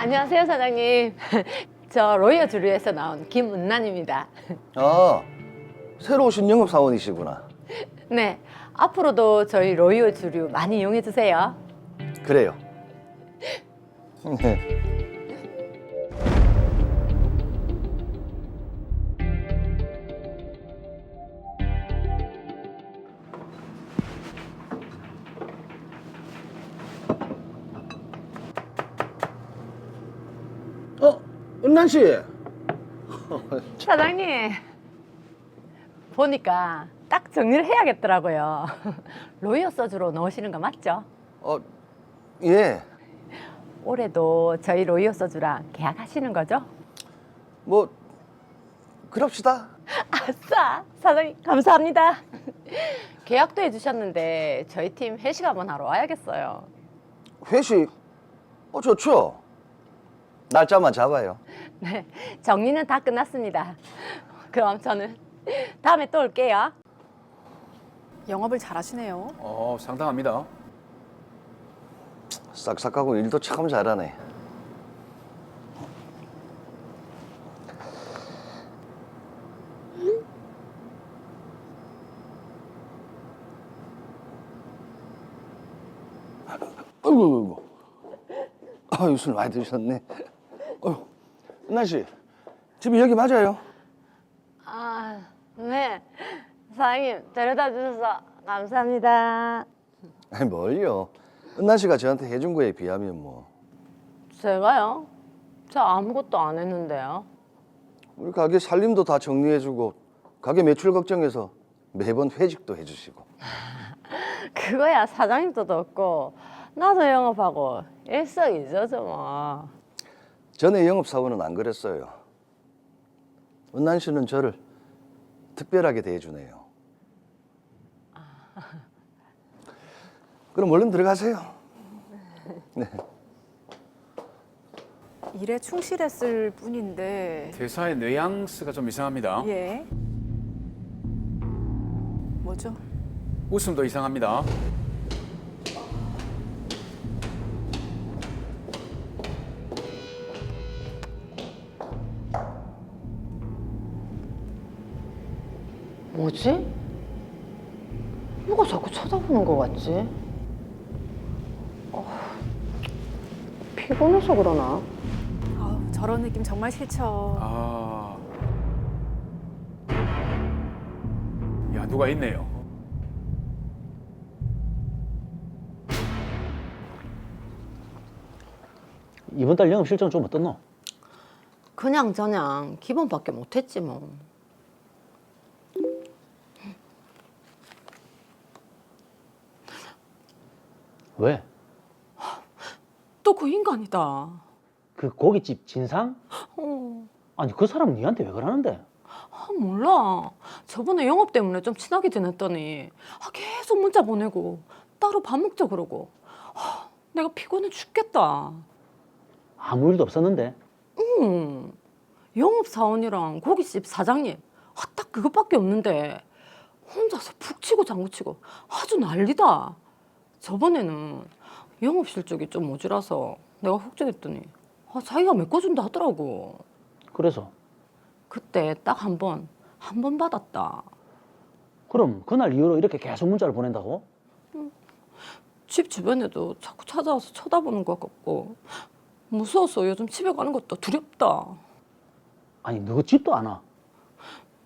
안녕하세요, 사장님. 저 로이어 주류에서 나온 김은란입니다. 아, 새로 오신 영업사원이시구나. 네, 앞으로도 저희 로이어 주류 많이 이용해 주세요. 그래요. 네. 은란 씨. 사장님, 보니까 딱 정리를 해야겠더라고요. 로이어 소주로 넣으시는 거 맞죠? 예. 올해도 저희 로이어 소주랑 계약하시는 거죠? 뭐 그럽시다. 아싸! 사장님, 감사합니다. 계약도 해주셨는데 저희 팀 회식 한번 하러 와야겠어요. 회식. 좋죠. 날짜만 잡아요. 네, 정리는 다 끝났습니다. 그럼 저는 다음에 또 올게요. 영업을 잘하시네요. 상당합니다. 싹싹하고 일도 참 잘하네. 아이고, 아이고. 술 많이 드셨네. 은란 씨, 집이 여기 맞아요? 아, 네. 사장님, 데려다 주셔서 감사합니다. 아니 뭘요? 은란 씨가 저한테 해준 거에 비하면 뭐 제가요? 저 아무것도 안 했는데요. 우리 가게 살림도 다 정리해주고 가게 매출 걱정해서 매번 회식도 해주시고. 그거야 사장님도 덥고 나도 영업하고 일석이조죠 뭐. 전에 영업사원은 안 그랬어요. 은란 씨는 저를 특별하게 대해주네요. 그럼 얼른 들어가세요. 네. 일에 충실했을 뿐인데. 대사의 뉘앙스가 좀 이상합니다. 예. 뭐죠? 웃음도 이상합니다. 뭐지? 누가 자꾸 쳐다보는 것 같지? 피곤해서 그러나? 아우, 저런 느낌 정말 싫죠. 야, 누가 있네요. 이번 달 영업 실적은 좀 어떻노? 그냥 저냥 기본밖에 못했지 뭐. 왜? 또 그 인간이다. 그 고깃집 진상? 어, 아니 그 사람 니한테 왜 그러는데? 몰라. 저번에 영업 때문에 좀 친하게 지냈더니 계속 문자 보내고 따로 밥 먹자 그러고. 내가 피곤해 죽겠다. 아무 일도 없었는데. 영업 사원이랑 고깃집 사장님 딱 그것밖에 없는데 혼자서 푹 치고 장구 치고 아주 난리다. 저번에는 영업 실적이 좀 모자라서 내가 걱정했더니 자기가 메꿔준다 하더라고. 그래서 그때 딱 한 번 받았다. 그럼 그날 이후로 이렇게 계속 문자를 보낸다고? 집 주변에도 자꾸 찾아와서 쳐다보는 것 같고 무서워서 요즘 집에 가는 것도 두렵다. 아니 너 집도 안 와.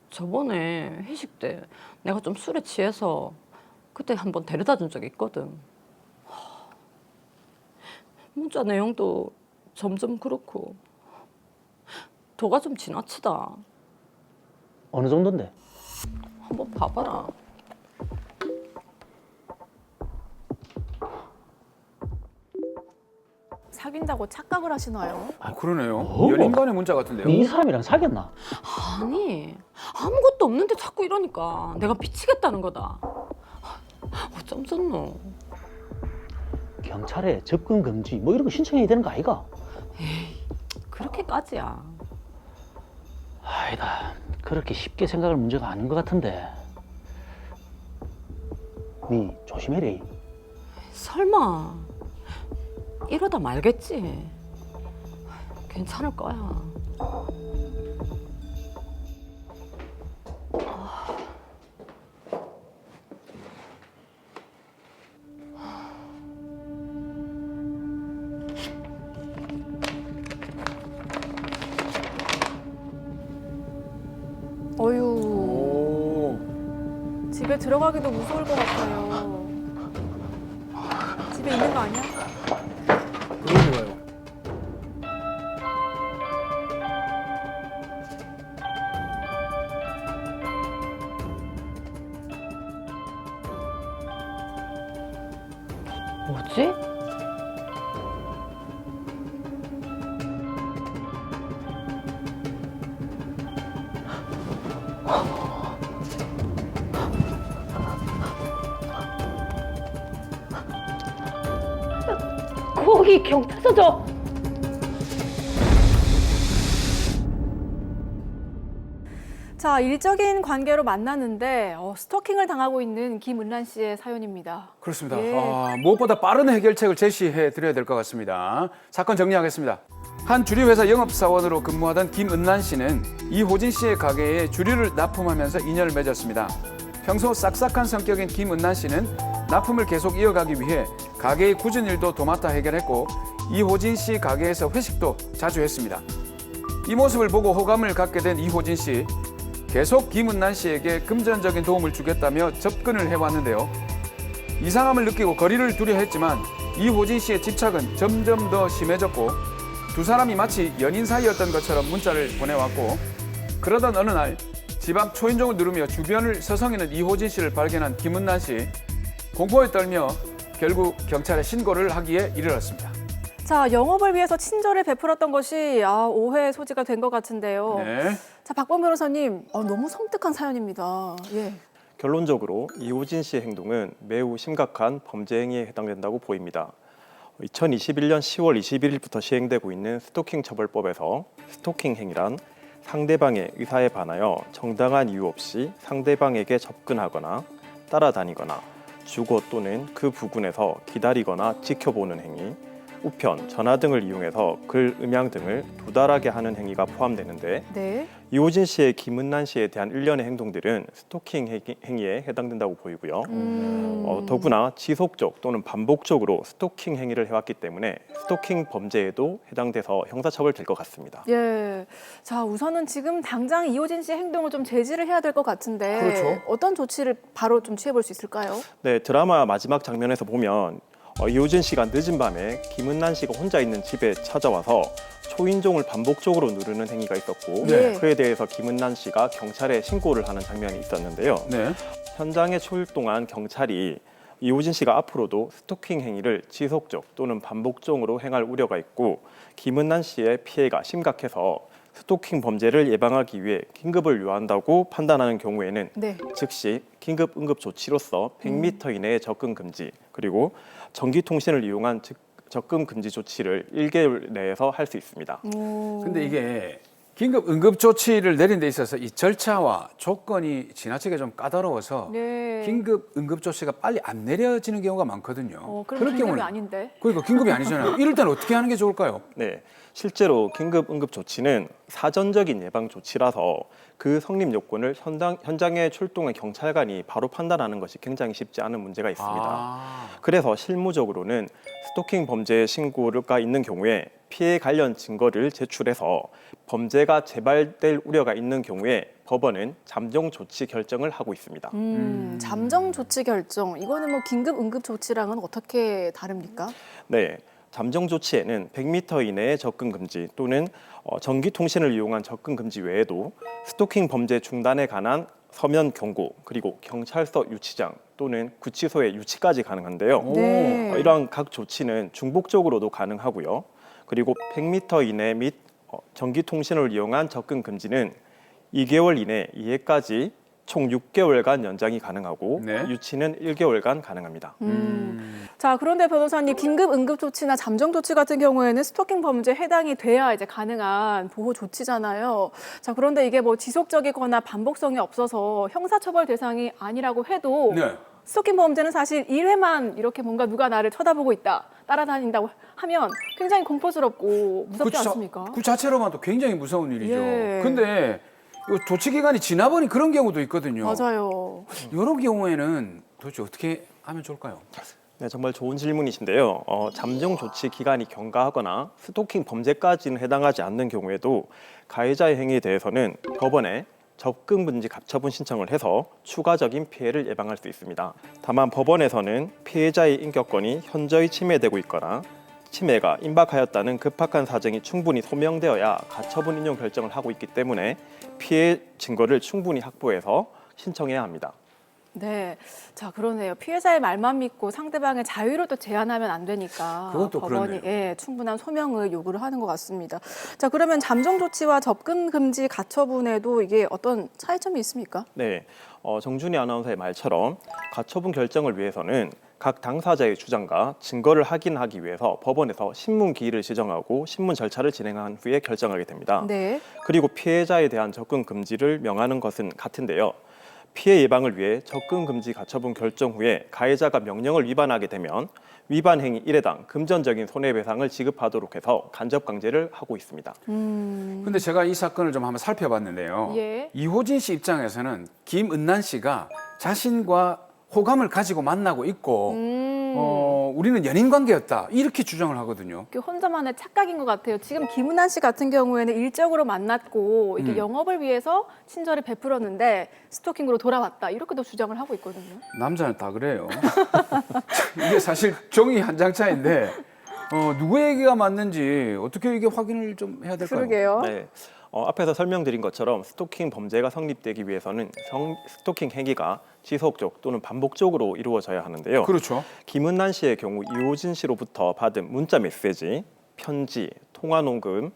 저번에 회식 때 내가 좀 술에 취해서 그때 한번 데려다 준 적이 있거든. 문자 내용도 점점 그렇고 도가 좀 지나치다. 어느 정도인데? 한번 봐봐라. 사귄다고 착각을 하시나요? 그러네요. 어? 연인간의 문자 같은데요. 니 이 사람이랑 사귀었나? 아니 아무것도 없는데 자꾸 이러니까 내가 미치겠다는 거다. 어쩜 좋노. 경찰에 접근 금지 뭐 이런 거 신청해야 되는 거 아이가? 그렇게까지야. 아니다. 그렇게 쉽게 생각할 문제가 아닌 것 같은데. 니 조심해라. 설마 이러다 말겠지. 괜찮을 거야. 어휴, 오. 집에 들어가기도 무서울 것 같아요. 집에 있는 거 아니야? 그러게요. 뭐지? 거기 경찰서죠? 자, 일적인 관계로 만났는데 스토킹을 당하고 있는 김은란 씨의 사연입니다. 그렇습니다. 예. 무엇보다 빠른 해결책을 제시해 드려야 될 것 같습니다. 사건 정리하겠습니다. 한 주류회사 영업사원으로 근무하던 김은란 씨는 이호진 씨의 가게에 주류를 납품하면서 인연을 맺었습니다. 평소 싹싹한 성격인 김은란 씨는 납품을 계속 이어가기 위해 가게의 굳은 일도 도맡아 해결했고 이호진 씨 가게에서 회식도 자주 했습니다. 이 모습을 보고 호감을 갖게 된 이호진 씨, 계속 김은란 씨에게 금전적인 도움을 주겠다며 접근을 해왔는데요. 이상함을 느끼고 거리를 두려 했지만 이호진 씨의 집착은 점점 더 심해졌고 두 사람이 마치 연인 사이였던 것처럼 문자를 보내왔고, 그러던 어느 날 집 앞 초인종을 누르며 주변을 서성이는 이호진 씨를 발견한 김은란 씨, 공포에 떨며 결국 경찰에 신고를 하기에 이르렀습니다. 자, 영업을 위해서 친절을 베풀었던 것이 오해의 소지가 된 것 같은데요. 네. 자, 박범 변호사님, 너무 섬뜩한 사연입니다. 예. 결론적으로 이호진 씨의 행동은 매우 심각한 범죄 행위에 해당된다고 보입니다. 2021년 10월 21일부터 시행되고 있는 스토킹 처벌법에서 스토킹 행위란 상대방의 의사에 반하여 정당한 이유 없이 상대방에게 접근하거나 따라다니거나 주거 또는 그 부근에서 기다리거나 지켜보는 행위, 우편, 전화 등을 이용해서 글, 음향 등을 도달하게 하는 행위가 포함되는데, 네. 이호진 씨의 김은란 씨에 대한 일련의 행동들은 스토킹 행위에 해당된다고 보이고요. 더구나 지속적 또는 반복적으로 스토킹 행위를 해왔기 때문에 스토킹 범죄에도 해당돼서 형사처벌될 것 같습니다. 예. 자, 우선은 지금 당장 이호진 씨의 행동을 좀 제지를 해야 될 것 같은데 그렇죠. 어떤 조치를 바로 좀 취해볼 수 있을까요? 네, 드라마 마지막 장면에서 보면 이호진 씨가 늦은 밤에 김은란 씨가 혼자 있는 집에 찾아와서 초인종을 반복적으로 누르는 행위가 있었고, 네. 그에 대해서 김은란 씨가 경찰에 신고를 하는 장면이 있었는데요. 네. 현장에 출동한 경찰이 이호진 씨가 앞으로도 스토킹 행위를 지속적 또는 반복적으로 행할 우려가 있고 김은란 씨의 피해가 심각해서 스토킹 범죄를 예방하기 위해 긴급을 요한다고 판단하는 경우에는 네. 즉시 긴급 응급 조치로서 100m 이내의 접근 금지, 그리고 전기통신을 이용한 접근 금지 조치를 1개월 내에서 할 수 있습니다. 근데 이게 긴급 응급 조치를 내린 데 있어서 이 절차와 조건이 지나치게 좀 까다로워서 네. 긴급 응급 조치가 빨리 안 내려지는 경우가 많거든요. 그럼 긴급이 아닌데. 그러니까 긴급이 아니잖아요. 이럴 때는 어떻게 하는 게 좋을까요? 네, 실제로 긴급 응급 조치는 사전적인 예방 조치라서 그 성립 요건을 현장에 출동한 경찰관이 바로 판단하는 것이 굉장히 쉽지 않은 문제가 있습니다. 그래서 실무적으로는 스토킹 범죄 신고가 있는 경우에 피해 관련 증거를 제출해서 범죄가 재발될 우려가 있는 경우에 법원은 잠정 조치 결정을 하고 있습니다. 잠정 조치 결정. 이거는 뭐 긴급 응급 조치랑은 어떻게 다릅니까? 네, 잠정 조치에는 100m 이내의 접근 금지 또는 전기통신을 이용한 접근 금지 외에도 스토킹 범죄 중단에 관한 서면 경고, 그리고 경찰서 유치장 또는 구치소의 유치까지 가능한데요. 네. 이러한 각 조치는 중복적으로도 가능하고요. 그리고 100m 이내 및 전기통신을 이용한 접근 금지는 2개월 이내 이해까지 총 6개월간 연장이 가능하고 네. 유치는 1개월간 가능합니다. 자, 그런데 변호사님, 긴급 응급 조치나 잠정 조치 같은 경우에는 스토킹 범죄에 해당이 돼야 이제 가능한 보호 조치잖아요. 자, 그런데 이게 뭐 지속적이거나 반복성이 없어서 형사처벌 대상이 아니라고 해도 네. 스토킹 범죄는 사실 1회만 이렇게 뭔가 누가 나를 쳐다보고 있다, 따라다닌다고 하면 굉장히 공포스럽고 무섭지 않습니까? 그 자체로만도 굉장히 무서운 일이죠. 예. 근데 이 조치 기간이 지나버린 그런 경우도 있거든요. 맞아요. 이런 경우에는 도대체 어떻게 하면 좋을까요? 네, 정말 좋은 질문이신데요. 잠정 조치 기간이 경과하거나 스토킹 범죄까지는 해당하지 않는 경우에도 가해자의 행위에 대해서는 법원에 접근 금지 가처분 신청을 해서 추가적인 피해를 예방할 수 있습니다. 다만 법원에서는 피해자의 인격권이 현저히 침해되고 있거나 침해가 임박하였다는 급박한 사정이 충분히 소명되어야 가처분 인용 결정을 하고 있기 때문에 피해 증거를 충분히 확보해서 신청해야 합니다. 네, 자 그러네요. 피해자의 말만 믿고 상대방의 자유를 또 제한하면 안 되니까 그것도 법원이 그렇네요. 충분한 소명을 요구를 하는 것 같습니다. 자 그러면 잠정 조치와 접근 금지 가처분에도 이게 어떤 차이점이 있습니까? 네, 정준희 아나운서의 말처럼 가처분 결정을 위해서는 각 당사자의 주장과 증거를 확인하기 위해서 법원에서 신문 기일을 지정하고 신문 절차를 진행한 후에 결정하게 됩니다. 네. 그리고 피해자에 대한 접근 금지를 명하는 것은 같은데요. 피해 예방을 위해 접근 금지 가처분 결정 후에 가해자가 명령을 위반하게 되면 위반 행위 1회당 금전적인 손해배상을 지급하도록 해서 간접 강제를 하고 있습니다. 근데 제가 이 사건을 좀 한번 살펴봤는데요. 예. 이호진 씨 입장에서는 김은난 씨가 자신과 호감을 가지고 만나고 있고 우리는 연인 관계였다 이렇게 주장을 하거든요. 그 혼자만의 착각인 것 같아요. 지금 김은한 씨 같은 경우에는 일적으로 만났고 이게 영업을 위해서 친절을 베풀었는데 스토킹으로 돌아왔다 이렇게도 주장을 하고 있거든요. 남자는 다 그래요. 이게 사실 종이 한 장 차인데 누구에게가 맞는지 어떻게 이게 확인을 좀 해야 될까요? 그러게요. 네, 앞에서 설명드린 것처럼 스토킹 범죄가 성립되기 위해서는 스토킹 행위가 지속적 또는 반복적으로 이루어져야 하는데요. 그렇죠. 김은난 씨의 경우 이호진 씨로부터 받은 문자 메시지, 편지, 통화 녹음,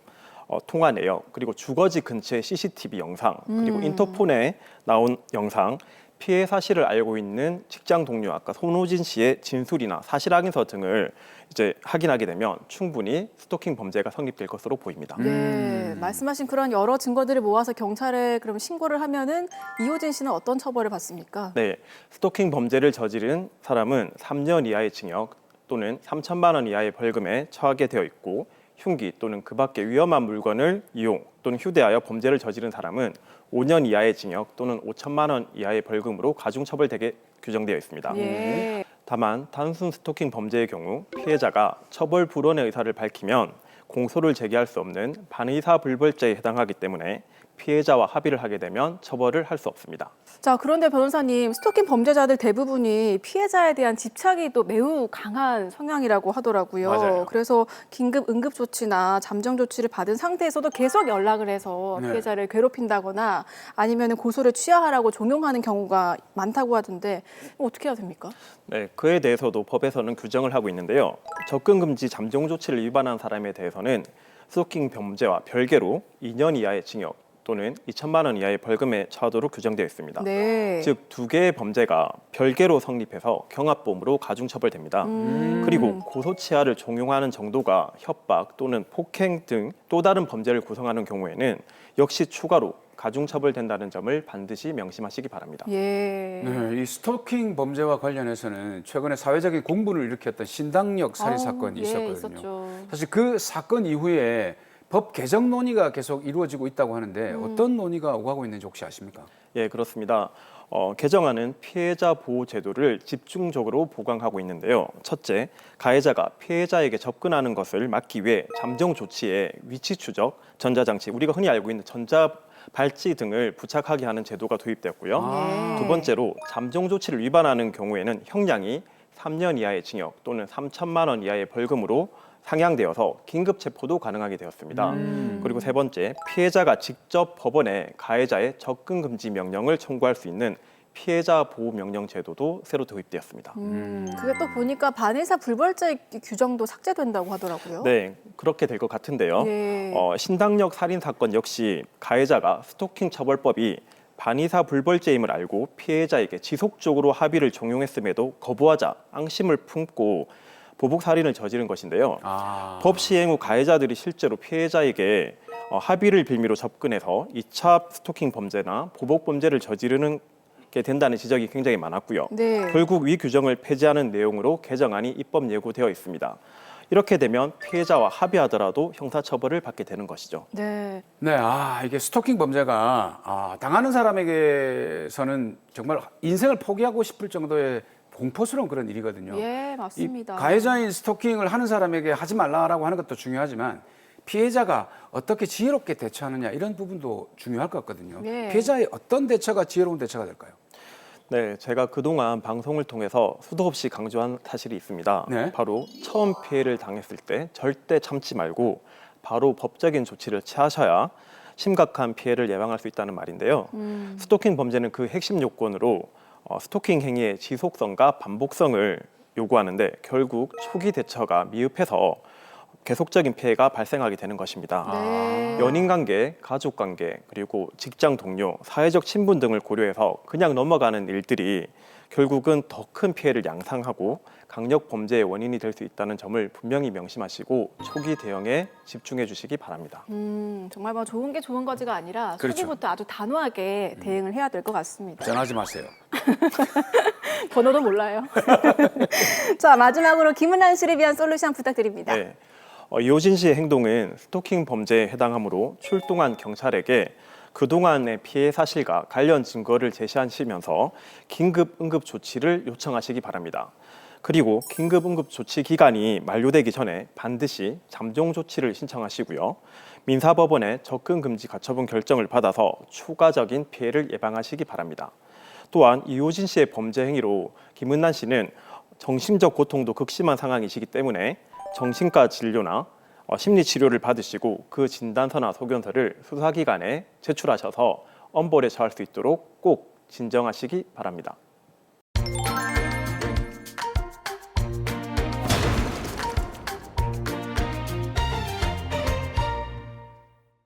통화 내역, 그리고 주거지 근처의 CCTV 영상, 그리고 인터폰에 나온 영상, 피해 사실을 알고 있는 직장 동료 아까 손호진 씨의 진술이나 사실 확인서 등을 이제 확인하게 되면 충분히 스토킹 범죄가 성립될 것으로 보입니다. 네, 말씀하신 그런 여러 증거들을 모아서 경찰에 그럼 신고를 하면은 이호진 씨는 어떤 처벌을 받습니까? 네, 스토킹 범죄를 저지른 사람은 3년 이하의 징역 또는 3천만 원 이하의 벌금에 처하게 되어 있고 흉기 또는 그 밖의 위험한 물건을 이용 또는 휴대하여 범죄를 저지른 사람은 5년 이하의 징역 또는 5천만 원 이하의 벌금으로 가중처벌되게 규정되어 있습니다. 예. 다만 단순 스토킹 범죄의 경우 피해자가 처벌 불원의 의사를 밝히면 공소를 제기할 수 없는 반의사 불벌죄에 해당하기 때문에 피해자와 합의를 하게 되면 처벌을 할 수 없습니다. 자, 그런데 변호사님, 스토킹 범죄자들 대부분이 피해자에 대한 집착이 또 매우 강한 성향이라고 하더라고요. 맞아요. 그래서 긴급 응급 조치나 잠정 조치를 받은 상태에서도 계속 연락을 해서 네. 피해자를 괴롭힌다거나 아니면 고소를 취하하라고 종용하는 경우가 많다고 하던데 어떻게 해야 됩니까? 네, 그에 대해서도 법에서는 규정을 하고 있는데요. 접근 금지 잠정 조치를 위반한 사람에 대해서는 스토킹 범죄와 별개로 2년 이하의 징역 또는 2천만 원 이하의 벌금에 처하도록 규정되어 있습니다. 네. 즉 두 개의 범죄가 별개로 성립해서 경합범으로 가중처벌됩니다. 그리고 고소치하를 종용하는 정도가 협박 또는 폭행 등 또 다른 범죄를 구성하는 경우에는 역시 추가로 가중처벌된다는 점을 반드시 명심하시기 바랍니다. 예. 네, 이 스토킹 범죄와 관련해서는 최근에 사회적인 공분을 일으켰던 신당역 살인 사건이 예, 있었거든요. 있었죠. 사실 그 사건 이후에 법 개정 논의가 계속 이루어지고 있다고 하는데 어떤 논의가 오가고 있는지 혹시 아십니까? 예, 그렇습니다. 개정안은 피해자 보호 제도를 집중적으로 보강하고 있는데요. 첫째, 가해자가 피해자에게 접근하는 것을 막기 위해 잠정 조치에 위치 추적, 전자장치, 우리가 흔히 알고 있는 전자 발찌 등을 부착하게 하는 제도가 도입되었고요. 두 번째로 잠정 조치를 위반하는 경우에는 형량이 3년 이하의 징역 또는 3천만 원 이하의 벌금으로 상향되어서 긴급 체포도 가능하게 되었습니다. 그리고 세 번째, 피해자가 직접 법원에 가해자의 접근 금지 명령을 청구할 수 있는 피해자 보호 명령 제도도 새로 도입되었습니다. 그게 또 보니까 반의사 불벌죄 규정도 삭제된다고 하더라고요. 네, 그렇게 될 것 같은데요. 예. 신당역 살인 사건 역시 가해자가 스토킹 처벌법이 반의사 불벌죄임을 알고 피해자에게 지속적으로 합의를 종용했음에도 거부하자 앙심을 품고 보복 살인을 저지른 것인데요. 법 시행 후 가해자들이 실제로 피해자에게 합의를 빌미로 접근해서 2차 스토킹 범죄나 보복 범죄를 저지르는 된다는 지적이 굉장히 많았고요. 네. 결국 위 규정을 폐지하는 내용으로 개정안이 입법 예고되어 있습니다. 이렇게 되면 피해자와 합의하더라도 형사처벌을 받게 되는 것이죠. 네. 네, 이게 스토킹 범죄가 당하는 사람에게서는 정말 인생을 포기하고 싶을 정도의 공포스러운 그런 일이거든요. 예, 이 맞습니다. 가해자인 스토킹을 하는 사람에게 하지 말라라고 하는 것도 중요하지만 피해자가 어떻게 지혜롭게 대처하느냐 이런 부분도 중요할 것 같거든요. 예. 피해자의 어떤 대처가 지혜로운 대처가 될까요? 네, 제가 그동안 방송을 통해서 수도 없이 강조한 사실이 있습니다. 네. 바로 처음 피해를 당했을 때 절대 참지 말고 바로 법적인 조치를 취하셔야 심각한 피해를 예방할 수 있다는 말인데요. 스토킹 범죄는 그 핵심 요건으로 스토킹 행위의 지속성과 반복성을 요구하는데 결국 초기 대처가 미흡해서 계속적인 피해가 발생하게 되는 것입니다. 네. 연인 관계, 가족 관계, 그리고 직장 동료, 사회적 친분 등을 고려해서 그냥 넘어가는 일들이 결국은 더 큰 피해를 양상하고 강력 범죄의 원인이 될 수 있다는 점을 분명히 명심하시고 초기 대응에 집중해 주시기 바랍니다. 정말 뭐 좋은 게 좋은 거지가 아니라 그렇죠. 초기부터 아주 단호하게 대응을 해야 될 것 같습니다. 전하지 마세요. 번호도 몰라요. 자, 마지막으로 김은란 씨를 위한 솔루션 부탁드립니다. 네. 이호진 씨의 행동은 스토킹 범죄에 해당하므로 출동한 경찰에게 그동안의 피해 사실과 관련 증거를 제시하시면서 긴급 응급 조치를 요청하시기 바랍니다. 그리고 긴급 응급 조치 기간이 만료되기 전에 반드시 잠정 조치를 신청하시고요. 민사법원의 접근 금지 가처분 결정을 받아서 추가적인 피해를 예방하시기 바랍니다. 또한 이호진 씨의 범죄 행위로 김은란 씨는 정신적 고통도 극심한 상황이시기 때문에 정신과 진료나 심리 치료를 받으시고 그 진단서나 소견서를 수사기관에 제출하셔서 엄벌에 처할 수 있도록 꼭 진정하시기 바랍니다.